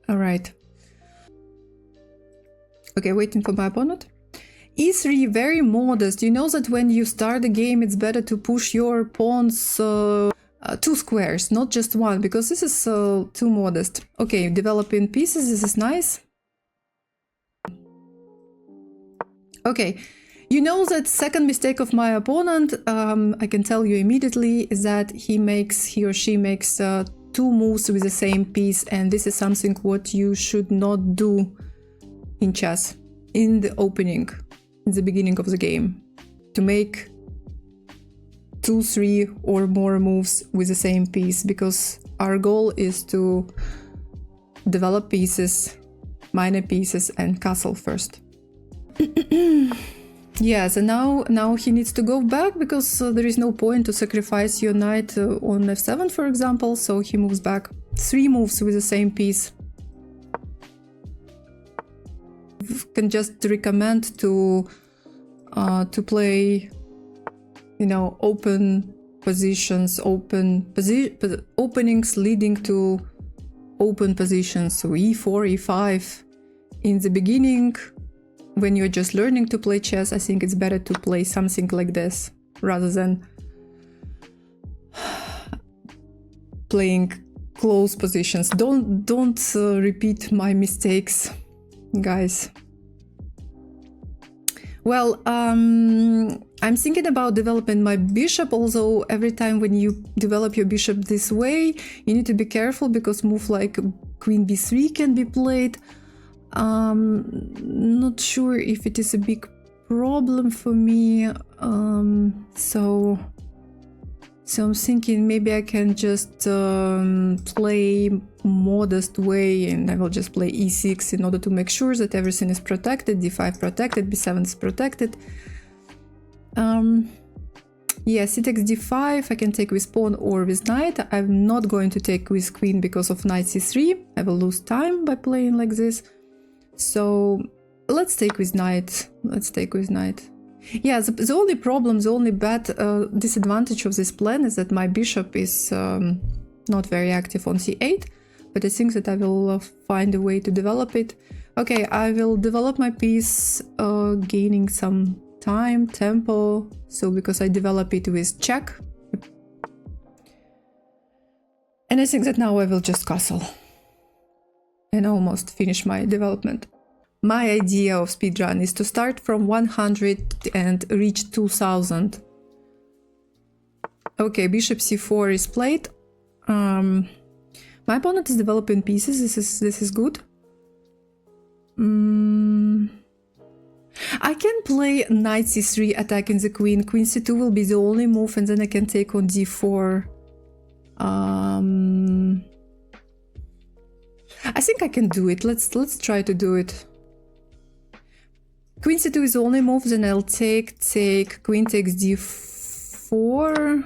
All right. Okay, waiting for my opponent. E3, very modest. You know that when you start the game, it's better to push your pawns 2 squares, not just 1, because this is too modest. Okay, developing pieces, this is nice. Okay, you know that second mistake of my opponent, I can tell you immediately, is that he or she makes 2 moves with the same piece, and this is something what you should not do in chess, in the opening, in the beginning of the game, to make 2, 3 or more moves with the same piece, because our goal is to develop pieces, minor pieces, and castle first. Yes, and now he needs to go back, because there is no point to sacrifice your knight on f7, for example, so he moves back. 3 moves with the same piece. Can just recommend to play, you know, open positions, openings leading to open positions, so e4, e5. In the beginning, when you're just learning to play chess, I think it's better to play something like this rather than playing close positions. Don't repeat my mistakes, guys. Well, I'm thinking about developing my bishop, although every time when you develop your bishop this way, you need to be careful, because move like queen b3 can be played. Not sure if it is a big problem for me, so I'm thinking maybe I can just play modest way, and I will just play e6 in order to make sure that everything is protected, d5 protected, b7 is protected. Yeah, c takes d5, I can take with pawn or with knight. I'm not going to take with queen because of knight c3, I will lose time by playing like this. So let's take with knight, Yeah, the only problem, the only bad disadvantage of this plan is that my bishop is not very active on c8, but I think that I will find a way to develop it. Okay, I will develop my piece, gaining some time, tempo, so because I develop it with check. And I think that now I will just castle and almost finish my development. My idea of speedrun is to start from 100 and reach 2000. Okay, bishop c4 is played. My opponent is developing pieces. This is good. I can play knight c3 attacking the queen. Queen c2 will be the only move, and then I can take on d4. I think I can do it. Let's try to do it. Queen c2 is the only move, then I'll take, queen takes d4.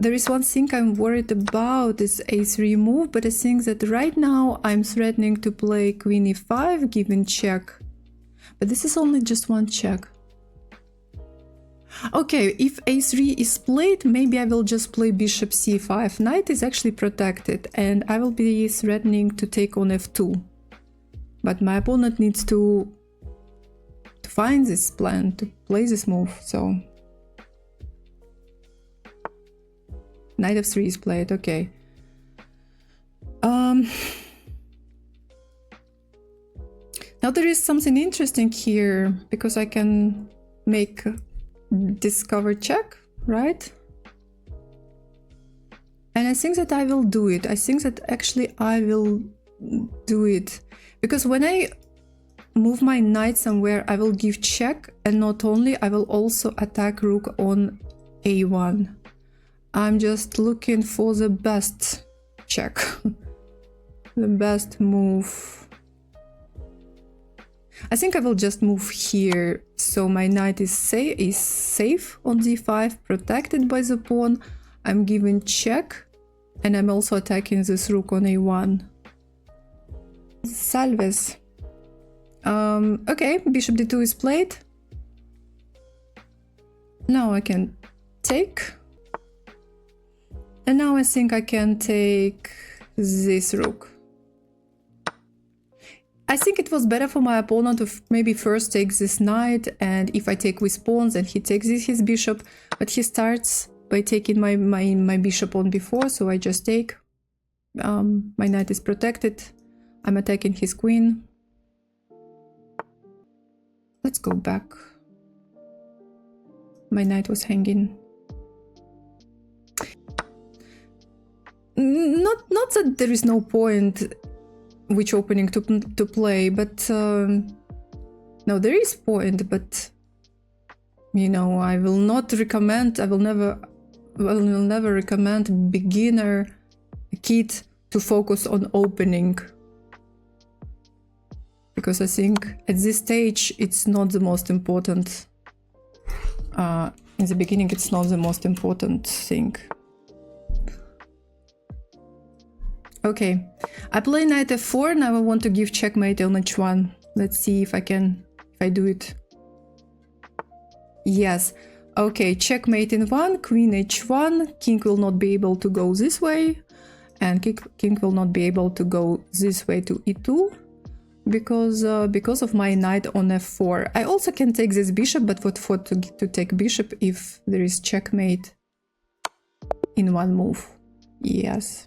There is one thing I'm worried about, is a3 move, but I think that right now I'm threatening to play queen e5, giving check. But this is only just one check. Okay, if a3 is played, maybe I will just play bishop c5. Knight is actually protected, and I will be threatening to take on f2. But my opponent needs to find this plan, to play this move, so... Knight f3 is played, okay. Now there is something interesting here, because I can make discover check, right? And I think that I will do it. I think that actually I will do it. Because when I move my knight somewhere, I will give check, and not only, I will also attack rook on a1. I'm just looking for the best check. The best move. I think I will just move here, so my knight is safe on d5, protected by the pawn. I'm giving check, and I'm also attacking this rook on a1. Salves. Okay, bishop d2 is played. Now I can take. And now I think I can take this rook. I think it was better for my opponent to maybe first take this knight, and if I take with pawns, then he takes his bishop, but he starts by taking my bishop on b4, so I just take. My knight is protected. I'm attacking his queen. Let's go back. My knight was hanging. Not that there is no point which opening to play, but no, there is point, but you know, I will not recommend, I will never recommend beginner kid to focus on opening, because I think at this stage it's not the most important. In the beginning it's not the most important thing. Okay, I play knight f4, now I want to give checkmate on h1. Let's see if I do it. Yes, okay, checkmate in 1, queen h1, king will not be able to go this way, and king will not be able to go this way to e2, because of my knight on f4. I also can take this bishop, but what for to take bishop if there is checkmate in one move. Yes.